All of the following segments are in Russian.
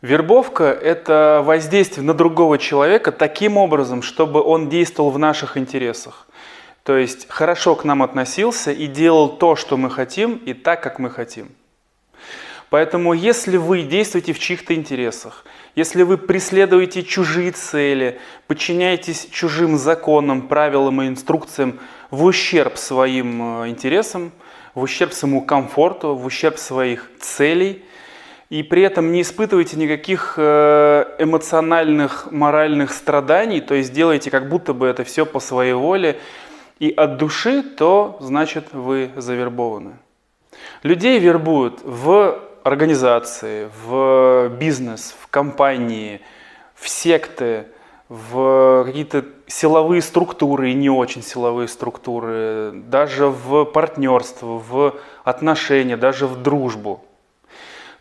Вербовка – это воздействие на другого человека таким образом, чтобы он действовал в наших интересах. То есть хорошо к нам относился и делал то, что мы хотим, и так, как мы хотим. Поэтому если вы действуете в чьих-то интересах, если вы преследуете чужие цели, подчиняетесь чужим законам, правилам и инструкциям в ущерб своим интересам, в ущерб своему комфорту, в ущерб своих целей, и при этом не испытываете никаких эмоциональных, моральных страданий, то есть делаете как будто бы это все по своей воле и от души, то значит вы завербованы. Людей вербуют в организации, в бизнес, в компании, в секты, в какие-то силовые структуры и не очень силовые структуры, даже в партнерство, в отношения, даже в дружбу.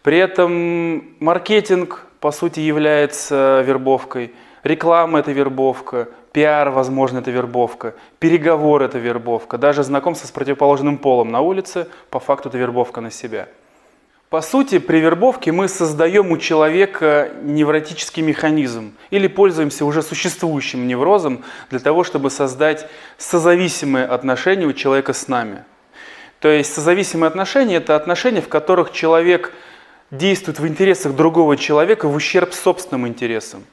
При этом маркетинг, по сути, является вербовкой, реклама – это вербовка, пиар, возможно, это вербовка, переговоры – это вербовка, даже знакомство с противоположным полом на улице, по факту, это вербовка на себя. По сути, при вербовке мы создаем у человека невротический механизм или пользуемся уже существующим неврозом для того, чтобы создать созависимые отношения у человека с нами. То есть созависимые отношения – это отношения, в которых человек действует в интересах другого человека в ущерб собственным интересам.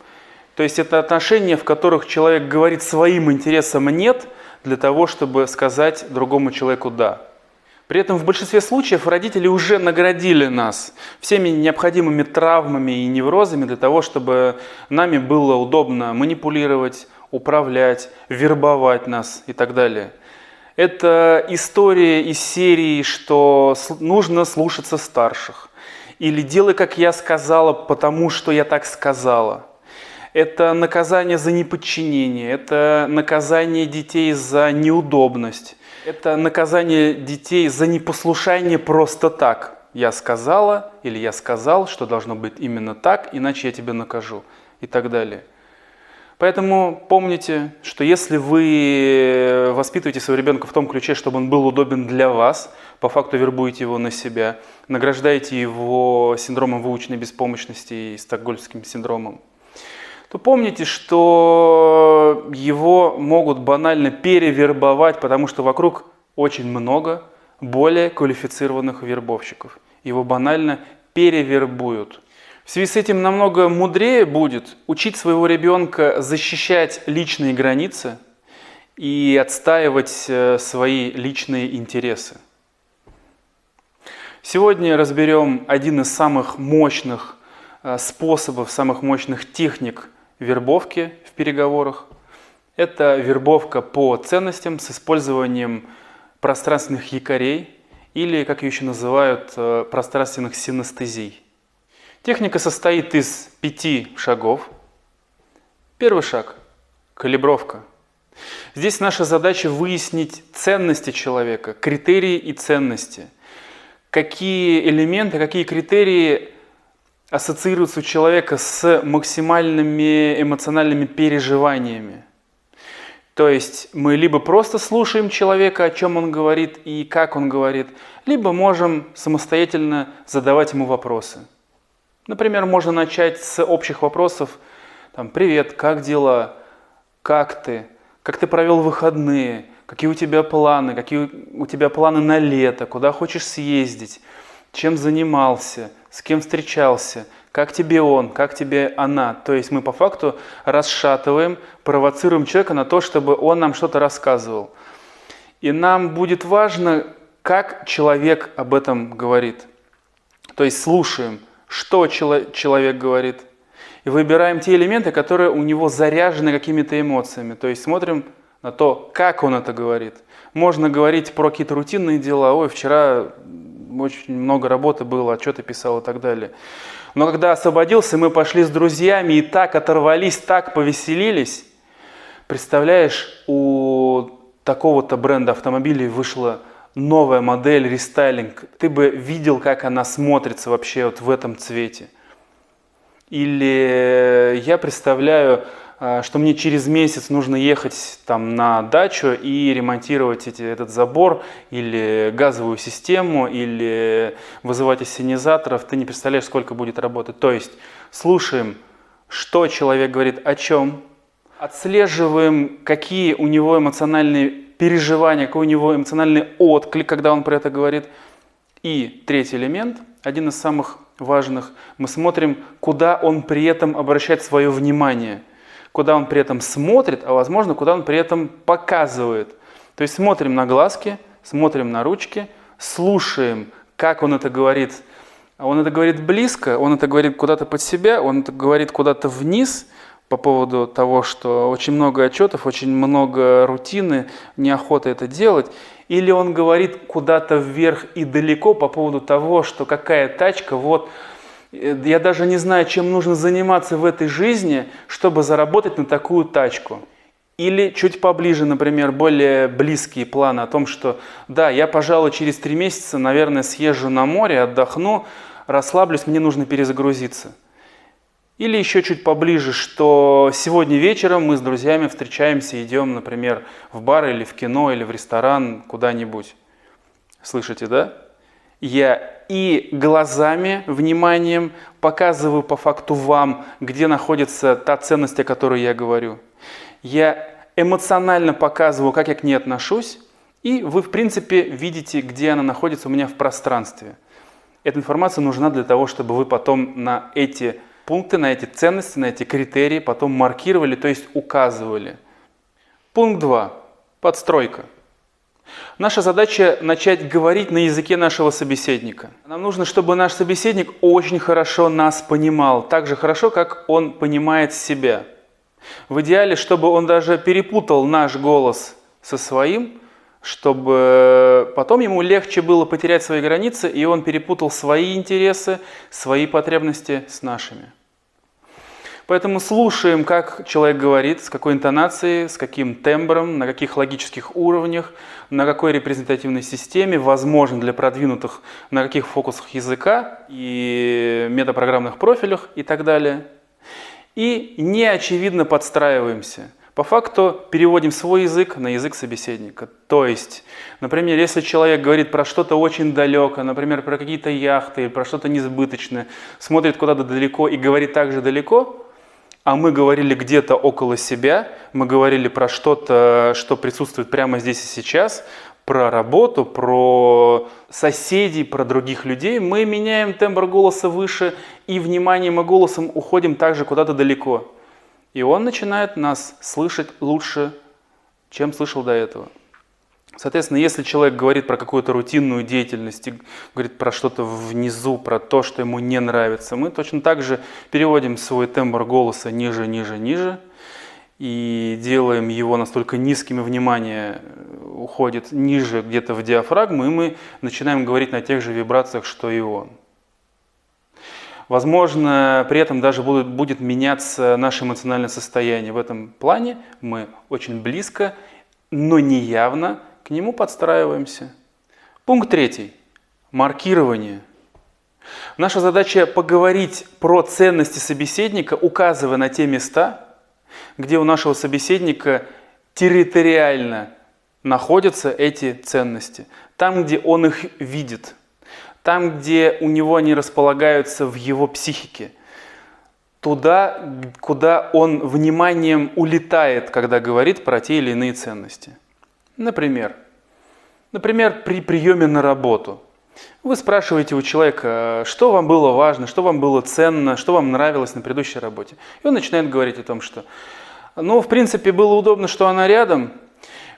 То есть это отношения, в которых человек говорит своим интересам «нет» для того, чтобы сказать другому человеку «да». При этом в большинстве случаев родители уже наградили нас всеми необходимыми травмами и неврозами для того, чтобы нами было удобно манипулировать, управлять, вербовать нас и так далее. Это история из серии, что нужно слушаться старших. Или «делай, как я сказала, потому что я так сказала». Это наказание за неподчинение, это наказание детей за неудобность, это наказание детей за непослушание просто так. Я сказала или я сказал, что должно быть именно так, иначе я тебя накажу и так далее. Поэтому помните, что если вы воспитываете своего ребенка в том ключе, чтобы он был удобен для вас, по факту вербуете его на себя, награждаете его синдромом выученной беспомощности и стокгольмским синдромом, то помните, что его могут банально перевербовать, потому что вокруг очень много более квалифицированных вербовщиков. Его банально перевербуют. В связи с этим намного мудрее будет учить своего ребенка защищать личные границы и отстаивать свои личные интересы. Сегодня разберем один из самых мощных способов, самых мощных техник вербовки в переговорах. Это вербовка по ценностям с использованием пространственных якорей или, как ее еще называют, пространственных синестезий. Техника состоит из 5 шагов. Первый шаг – калибровка. Здесь наша задача выяснить ценности человека, критерии и ценности. Какие элементы, какие критерии ассоциируются у человека с максимальными эмоциональными переживаниями. То есть мы либо просто слушаем человека, о чем он говорит и как он говорит, либо можем самостоятельно задавать ему вопросы. Например, можно начать с общих вопросов. «Привет, как дела? Как ты? Как ты провел выходные? Какие у тебя планы? Какие у тебя планы на лето? Куда хочешь съездить? Чем занимался? С кем встречался? Как тебе он? Как тебе она?» То есть мы по факту расшатываем, провоцируем человека на то, чтобы он нам что-то рассказывал. И нам будет важно, как человек об этом говорит. То есть слушаем, что человек говорит, и выбираем те элементы, которые у него заряжены какими-то эмоциями. То есть смотрим на то, как он это говорит. Можно говорить про какие-то рутинные дела. «Ой, вчера очень много работы было, отчеты писал» и так далее. Но когда освободился, мы пошли с друзьями и так оторвались, так повеселились. Представляешь, у такого-то бренда автомобилей вышла новая модель, рестайлинг. Ты бы видел, как она смотрится вообще вот в этом цвете. Или я представляю, что мне через месяц нужно ехать там на дачу и ремонтировать этот забор или газовую систему, или вызывать ассенизаторов. Ты не представляешь, сколько будет работы. То есть слушаем, что человек говорит, о чем, отслеживаем, какие у него эмоциональные переживания, какой у него эмоциональный отклик, когда он про это говорит. И третий элемент, один из самых важных, мы смотрим, куда он при этом обращает свое внимание. Куда он при этом смотрит, а возможно, куда он при этом показывает. То есть смотрим на глазки, смотрим на ручки, слушаем, как он это говорит. Он это говорит близко, он это говорит куда-то под себя, он это говорит куда-то вниз по поводу того, что очень много отчетов, очень много рутины, неохота это делать. Или он говорит куда-то вверх и далеко по поводу того, что какая тачка, вот, я даже не знаю, чем нужно заниматься в этой жизни, чтобы заработать на такую тачку. Или чуть поближе, например, более близкие планы о том, что да, я, пожалуй, через 3 месяца, наверное, съезжу на море, отдохну, расслаблюсь, мне нужно перезагрузиться. Или еще чуть поближе, что сегодня вечером мы с друзьями встречаемся, идем, например, в бар или в кино, или в ресторан, куда-нибудь. Слышите, да? Я и глазами, вниманием показываю по факту вам, где находится та ценность, о которой я говорю. Я эмоционально показываю, как я к ней отношусь, и вы, в принципе, видите, где она находится у меня в пространстве. Эта информация нужна для того, чтобы вы потом на эти пункты, на эти ценности, на эти критерии потом маркировали, то есть указывали. Пункт 2. Подстройка. Наша задача начать говорить на языке нашего собеседника. Нам нужно, чтобы наш собеседник очень хорошо нас понимал, так же хорошо, как он понимает себя. В идеале, чтобы он даже перепутал наш голос со своим, чтобы потом ему легче было потерять свои границы, и он перепутал свои интересы, свои потребности с нашими. Поэтому слушаем, как человек говорит, с какой интонацией, с каким тембром, на каких логических уровнях, на какой репрезентативной системе, возможно, для продвинутых, на каких фокусах языка и метапрограммных профилях и так далее. И неочевидно подстраиваемся. По факту переводим свой язык на язык собеседника. То есть, например, если человек говорит про что-то очень далекое, например, про какие-то яхты, про что-то несбыточное, смотрит куда-то далеко и говорит также далеко, а мы говорили где-то около себя, мы говорили про что-то, что присутствует прямо здесь и сейчас, про работу, про соседей, про других людей, мы меняем тембр голоса выше и вниманием и голосом уходим также куда-то далеко. И он начинает нас слышать лучше, чем слышал до этого. Соответственно, если человек говорит про какую-то рутинную деятельность, говорит про что-то внизу, про то, что ему не нравится, мы точно так же переводим свой тембр голоса ниже, ниже, ниже и делаем его настолько низким, и внимание уходит ниже где-то в диафрагму, и мы начинаем говорить на тех же вибрациях, что и он. Возможно, при этом даже будет меняться наше эмоциональное состояние. В этом плане мы очень близко, но не явно к нему подстраиваемся. Пункт 3. Маркирование. Наша задача поговорить про ценности собеседника, указывая на те места, где у нашего собеседника территориально находятся эти ценности. Там, где он их видит. Там, где у него они располагаются в его психике. Туда, куда он вниманием улетает, когда говорит про те или иные ценности. Например, при приеме на работу. Вы спрашиваете у человека, что вам было важно, что вам было ценно, что вам нравилось на предыдущей работе. И он начинает говорить о том, что, в принципе, было удобно, что она рядом.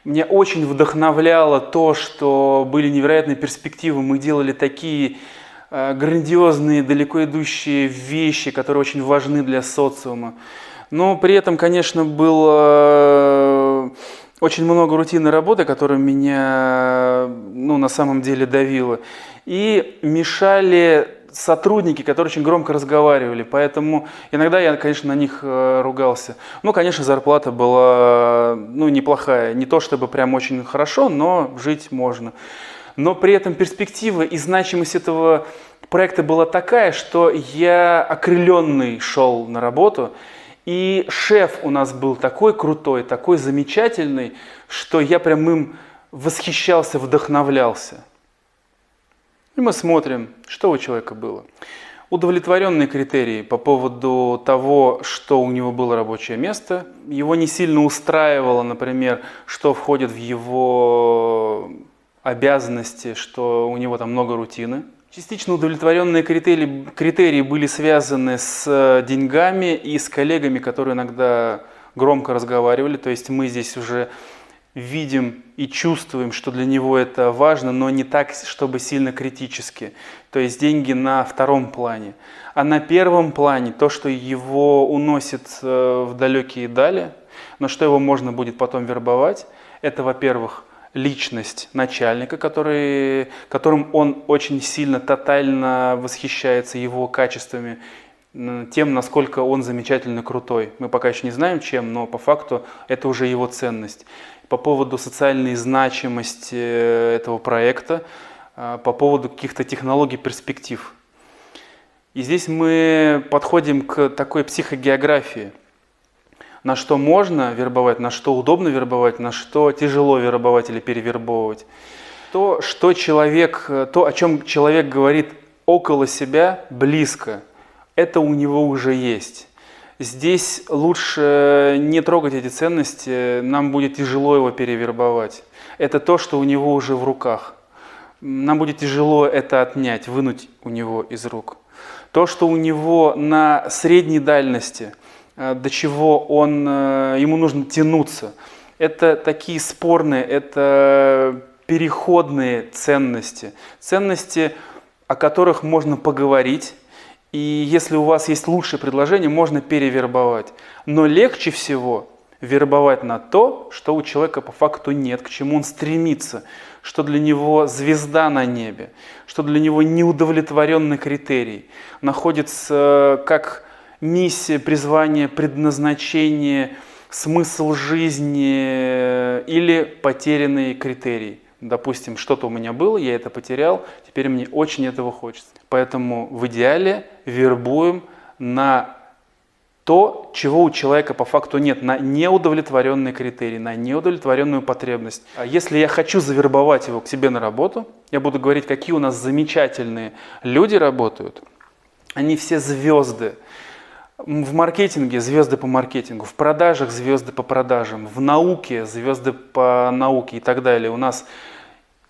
Меня очень вдохновляло то, что были невероятные перспективы. Мы делали такие грандиозные, далеко идущие вещи, которые очень важны для социума. Но при этом, конечно, было очень много рутинной работы, которая меня на самом деле давила. И мешали сотрудники, которые очень громко разговаривали. Поэтому иногда я, конечно, на них ругался. Конечно, зарплата была неплохая. Не то чтобы прям очень хорошо, но жить можно. Но при этом перспектива и значимость этого проекта была такая, что я окрыленный шел на работу. И шеф у нас был такой крутой, такой замечательный, что я прям им восхищался, вдохновлялся. И мы смотрим, что у человека было. Удовлетворенные критерии по поводу того, что у него было рабочее место. Его не сильно устраивало, например, что входит в его обязанности, что у него там много рутины. Частично удовлетворенные критерии были связаны с деньгами и с коллегами, которые иногда громко разговаривали. То есть мы здесь уже видим и чувствуем, что для него это важно, но не так, чтобы сильно критически. То есть деньги на втором плане. А на первом плане то, что его уносит в далекие дали, на что его можно будет потом вербовать, это, во-первых, личность начальника, которым он очень сильно, тотально восхищается, его качествами, тем, насколько он замечательно крутой. Мы пока еще не знаем, чем, но по факту это уже его ценность. По поводу социальной значимости этого проекта, по поводу каких-то технологий, перспектив. И здесь мы подходим к такой психогеографии. На что можно вербовать, на что удобно вербовать, на что тяжело вербовать или перевербовывать. То, о чем человек говорит около себя, близко, это у него уже есть. Здесь лучше не трогать эти ценности, нам будет тяжело его перевербовать. Это то, что у него уже в руках. Нам будет тяжело это отнять, вынуть у него из рук. То, что у него на средней дальности, до чего ему нужно тянуться. Это такие спорные, это переходные ценности. Ценности, о которых можно поговорить. И если у вас есть лучшее предложение, можно перевербовать. Но легче всего вербовать на то, что у человека по факту нет, к чему он стремится, что для него звезда на небе, что для него неудовлетворенный критерий, находится как миссия, призвание, предназначение, смысл жизни или потерянные критерии. Допустим, что-то у меня было, я это потерял, теперь мне очень этого хочется. Поэтому в идеале вербуем на то, чего у человека по факту нет, на неудовлетворенный критерий, на неудовлетворенную потребность. А если я хочу завербовать его к себе на работу, я буду говорить, какие у нас замечательные люди работают. Они все звезды. В маркетинге звезды по маркетингу, в продажах звезды по продажам, в науке звезды по науке и так далее. У нас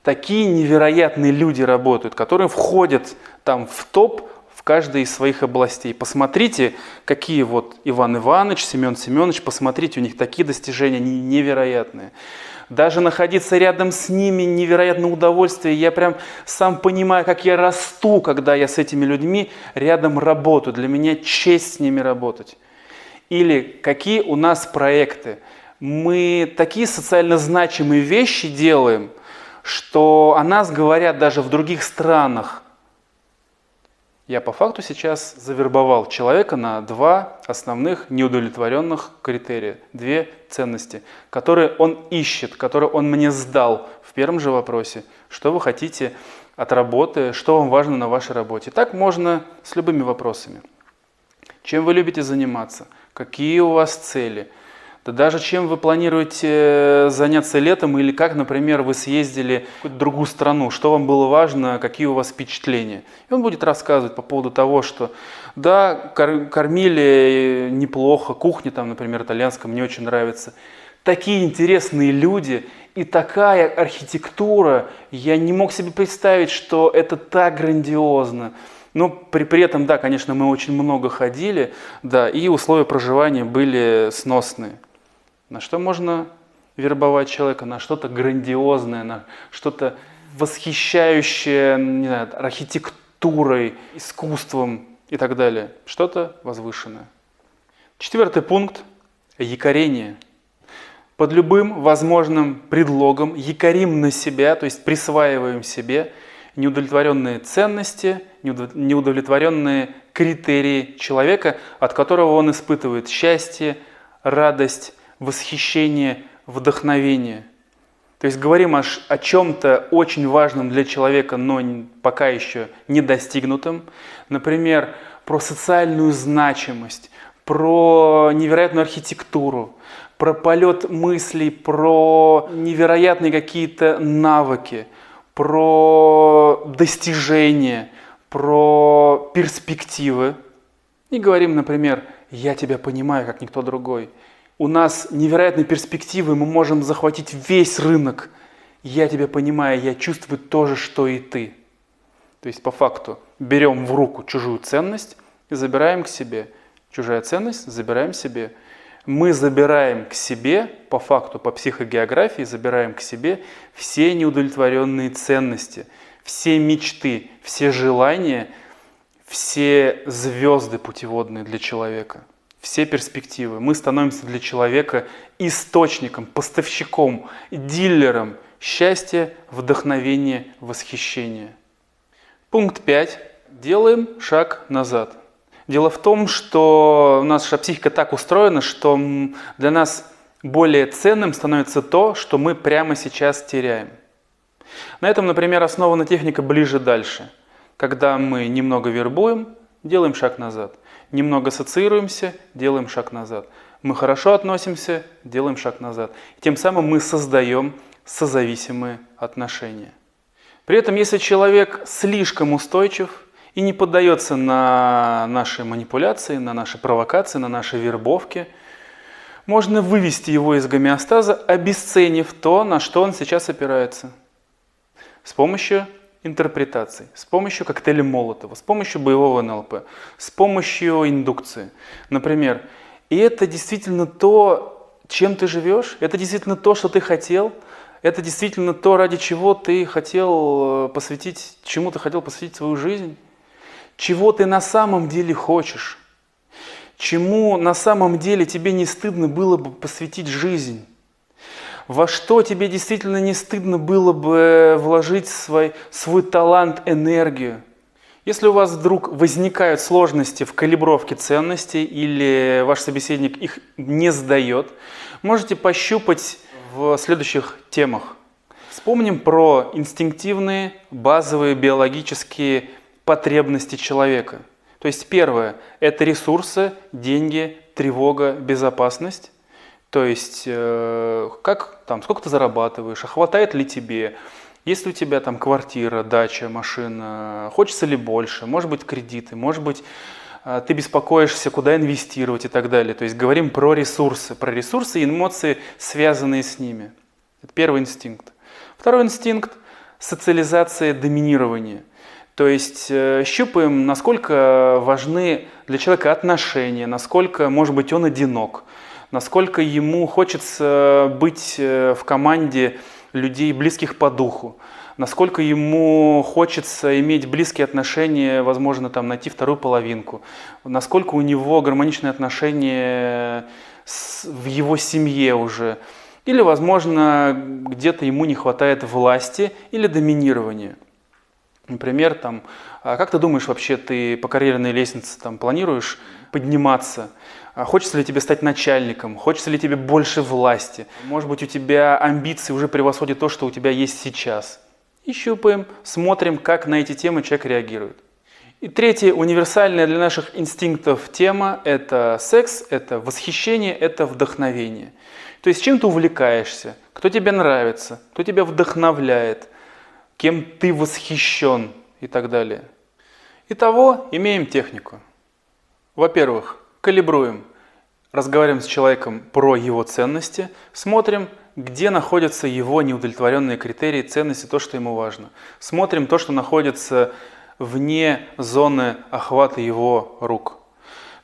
такие невероятные люди работают, которые входят там в топ в каждой из своих областей. Посмотрите, какие вот Иван Иванович, Семен Семенович, посмотрите, у них такие достижения невероятные. Даже находиться рядом с ними невероятное удовольствие. Я прям сам понимаю, как я расту, когда я с этими людьми рядом работаю. Для меня честь с ними работать. Или какие у нас проекты. Мы такие социально значимые вещи делаем, что о нас говорят даже в других странах. Я по факту сейчас завербовал человека на два основных неудовлетворенных критерия, две ценности, которые он ищет, которые он мне сдал в первом же вопросе. Что вы хотите от работы, что вам важно на вашей работе. Так можно с любыми вопросами. Чем вы любите заниматься, какие у вас цели, да даже чем вы планируете заняться летом или как, например, вы съездили в какую-то другую страну, что вам было важно, какие у вас впечатления. И он будет рассказывать по поводу того, что да, кормили неплохо, кухня там, например, итальянская, мне очень нравится. Такие интересные люди и такая архитектура, я не мог себе представить, что это так грандиозно. Но при этом, да, конечно, мы очень много ходили, да, и условия проживания были сносные. На что можно вербовать человека? На что-то грандиозное, на что-то восхищающее, не знаю, архитектурой, искусством и так далее. Что-то возвышенное. 4 пункт – якорение. Под любым возможным предлогом якорим на себя, то есть присваиваем себе неудовлетворенные ценности, неудовлетворенные критерии человека, от которого он испытывает счастье, радость, восхищение, вдохновение. То есть говорим о чем-то очень важном для человека, но пока еще не достигнутом. Например, про социальную значимость, про невероятную архитектуру, про полет мыслей, про невероятные какие-то навыки, про достижения, про перспективы. И говорим, например, «Я тебя понимаю, как никто другой». У нас невероятные перспективы, мы можем захватить весь рынок. Я тебя понимаю, я чувствую то же, что и ты. То есть по факту берем в руку чужую ценность и забираем к себе. Чужая ценность забираем себе. Мы забираем к себе, по факту, по психогеографии, забираем к себе все неудовлетворенные ценности, все мечты, все желания, все звезды путеводные для человека, все перспективы. Мы становимся для человека источником, поставщиком, дилером счастья, вдохновения, восхищения. Пункт 5. Делаем шаг назад. Дело в том, что наша психика так устроена, что для нас более ценным становится то, что мы прямо сейчас теряем. На этом, например, основана техника «ближе-дальше». Когда мы немного вербуем, делаем шаг назад. Немного ассоциируемся, делаем шаг назад. Мы хорошо относимся, делаем шаг назад. И тем самым мы создаем созависимые отношения. При этом, если человек слишком устойчив и не поддается на наши манипуляции, на наши провокации, на наши вербовки, можно вывести его из гомеостаза, обесценив то, на что он сейчас опирается. С помощью интерпретаций, с помощью коктейля Молотова, с помощью боевого НЛП, с помощью индукции. Например, и это действительно то, чем ты живешь, это действительно то, что ты хотел, это действительно то, ради чего ты хотел посвятить, чему ты хотел посвятить свою жизнь, чего ты на самом деле хочешь, чему на самом деле тебе не стыдно было бы посвятить жизнь. Во что тебе действительно не стыдно было бы вложить свой талант, энергию? Если у вас вдруг возникают сложности в калибровке ценностей или ваш собеседник их не сдает, можете пощупать в следующих темах. Вспомним про инстинктивные, базовые биологические потребности человека. То есть первое – это ресурсы, деньги, тревога, безопасность. То есть, сколько ты зарабатываешь, а хватает ли тебе, есть ли у тебя там квартира, дача, машина, хочется ли больше, может быть кредиты, может быть ты беспокоишься, куда инвестировать и так далее. То есть говорим про ресурсы и эмоции, связанные с ними. Это первый инстинкт. Второй инстинкт – социализация, доминирование. То есть щупаем, насколько важны для человека отношения, насколько, может быть, он одинок, насколько ему хочется быть в команде людей, близких по духу, насколько ему хочется иметь близкие отношения, возможно, там, найти вторую половинку, насколько у него гармоничные отношения в его семье уже, или, возможно, где-то ему не хватает власти или доминирования. Например, там, как ты думаешь, вообще ты по карьерной лестнице там, планируешь подниматься? Хочется ли тебе стать начальником? Хочется ли тебе больше власти? Может быть, у тебя амбиции уже превосходят то, что у тебя есть сейчас. И щупаем, смотрим, как на эти темы человек реагирует. И третья, универсальная для наших инстинктов тема – это секс, это восхищение, это вдохновение. То есть чем ты увлекаешься, кто тебе нравится, кто тебя вдохновляет, кем ты восхищен и так далее. Итого, имеем технику. Во-первых, калибруем, разговариваем с человеком про его ценности, смотрим, где находятся его неудовлетворенные критерии, ценности, то, что ему важно. Смотрим то, что находится вне зоны охвата его рук.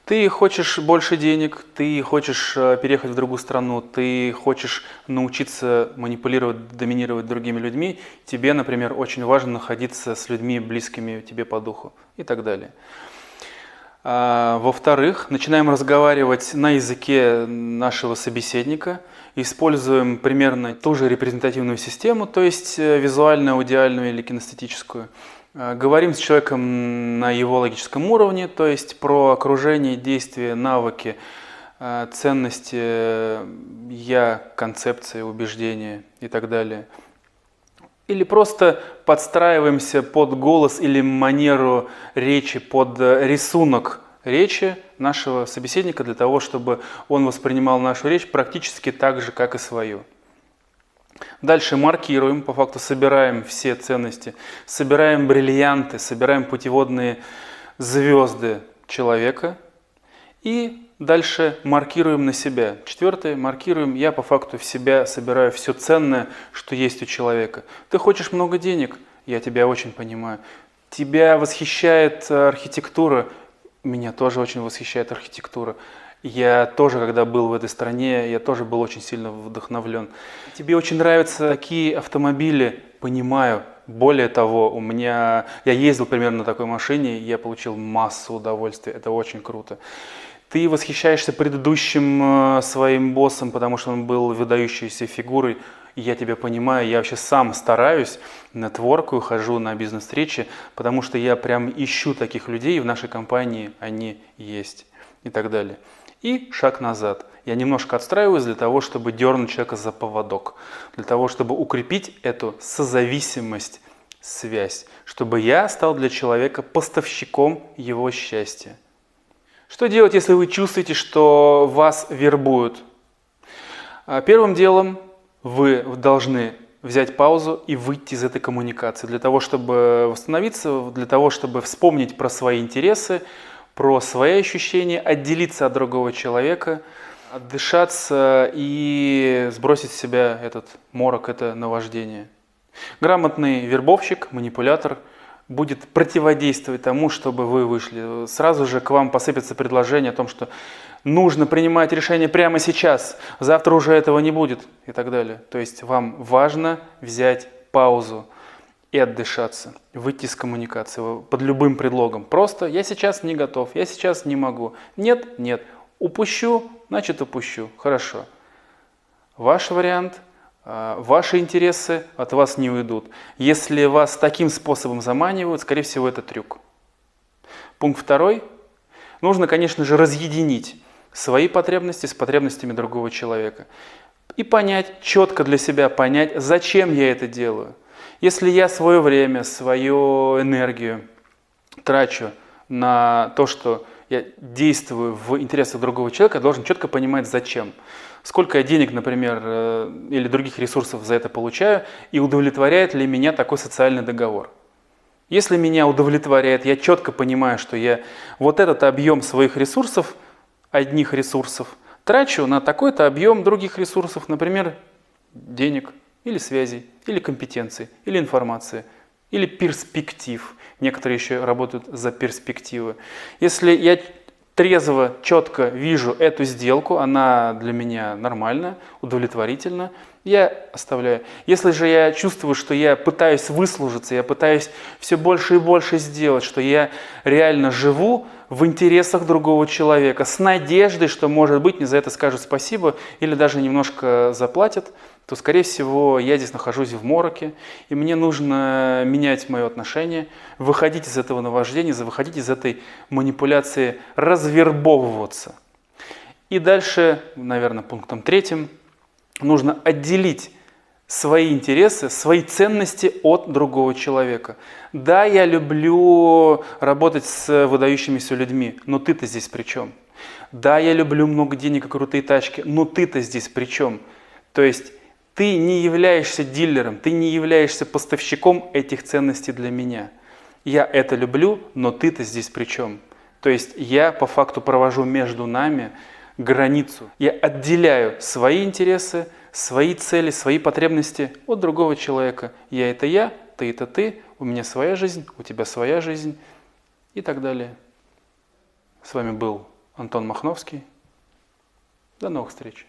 Ты хочешь больше денег, ты хочешь переехать в другую страну, ты хочешь научиться манипулировать, доминировать другими людьми, тебе, например, очень важно находиться с людьми, близкими тебе по духу и так далее. Во-вторых, начинаем разговаривать на языке нашего собеседника, используем примерно ту же репрезентативную систему, то есть визуальную, аудиальную или кинестетическую. Говорим с человеком на его логическом уровне, то есть про окружение, действия, навыки, ценности, я, концепции, убеждения и так далее. Или просто подстраиваемся под голос или манеру речи, под рисунок речи нашего собеседника для того, чтобы он воспринимал нашу речь практически так же, как и свою. Дальше маркируем, по факту собираем все ценности, собираем бриллианты, собираем путеводные звезды человека и дальше маркируем на себя. Четвертое, маркируем, я по факту в себя собираю все ценное, что есть у человека. Ты хочешь много денег? Я тебя очень понимаю. Тебя восхищает архитектура? Меня тоже очень восхищает архитектура. Я тоже, когда был в этой стране, я тоже был очень сильно вдохновлен. Тебе очень нравятся такие автомобили? Понимаю. Более того, я ездил примерно на такой машине, и я получил массу удовольствия. Это очень круто. Ты восхищаешься предыдущим своим боссом, потому что он был выдающейся фигурой. Я тебя понимаю, я вообще сам стараюсь, нетворкаю, хожу на бизнес-встречи, потому что я прям ищу таких людей, и в нашей компании они есть и так далее. И шаг назад. Я немножко отстраиваюсь для того, чтобы дернуть человека за поводок, для того, чтобы укрепить эту созависимость, связь, чтобы я стал для человека поставщиком его счастья. Что делать, если вы чувствуете, что вас вербуют? Первым делом вы должны взять паузу и выйти из этой коммуникации для того, чтобы восстановиться, для того, чтобы вспомнить про свои интересы, про свои ощущения, отделиться от другого человека, отдышаться и сбросить с себя этот морок, это наваждение. Грамотный вербовщик, манипулятор будет противодействовать тому, чтобы вы вышли. Сразу же к вам посыпется предложение о том, что нужно принимать решение прямо сейчас, завтра уже этого не будет и так далее. То есть вам важно взять паузу и отдышаться, выйти из коммуникации под любым предлогом. Просто я сейчас не готов, я сейчас не могу. Нет, нет. Упущу, значит упущу. Хорошо. Ваш вариант, ваши интересы от вас не уйдут. Если вас таким способом заманивают, скорее всего, это трюк. Пункт второй. Нужно, конечно же, разъединить свои потребности с потребностями другого человека. И понять, четко для себя понять, зачем я это делаю. Если я свое время, свою энергию трачу на то, что я действую в интересах другого человека, я должен четко понимать, зачем. Сколько я денег, например, или других ресурсов за это получаю, и удовлетворяет ли меня такой социальный договор. Если меня удовлетворяет, я четко понимаю, что я вот этот объем своих ресурсов, одних ресурсов, трачу на такой-то объем других ресурсов, например, денег, или связей, или компетенций, или информации, или перспектив. Некоторые еще работают за перспективы. Если я трезво, четко вижу эту сделку, она для меня нормальна, удовлетворительна, я оставляю. Если же я чувствую, что я пытаюсь выслужиться, я пытаюсь все больше и больше сделать, что я реально живу в интересах другого человека, с надеждой, что, может быть, мне за это скажут спасибо или даже немножко заплатят, то, скорее всего, я здесь нахожусь в мороке, и мне нужно менять мое отношение, выходить из этого наваждения, выходить из этой манипуляции, развербовываться. И дальше, наверное, пунктом третьим, нужно отделить свои интересы, свои ценности от другого человека. Да, я люблю работать с выдающимися людьми, но ты-то здесь при чем? Да, я люблю много денег и крутые тачки, но ты-то здесь при чем? То есть ты не являешься дилером, ты не являешься поставщиком этих ценностей для меня. Я это люблю, но ты-то здесь при чем? То есть я по факту провожу между нами границу. Я отделяю свои интересы, свои цели, свои потребности от другого человека. Я – это я, ты – это ты, у меня своя жизнь, у тебя своя жизнь и так далее. С вами был Антон Махновский. До новых встреч.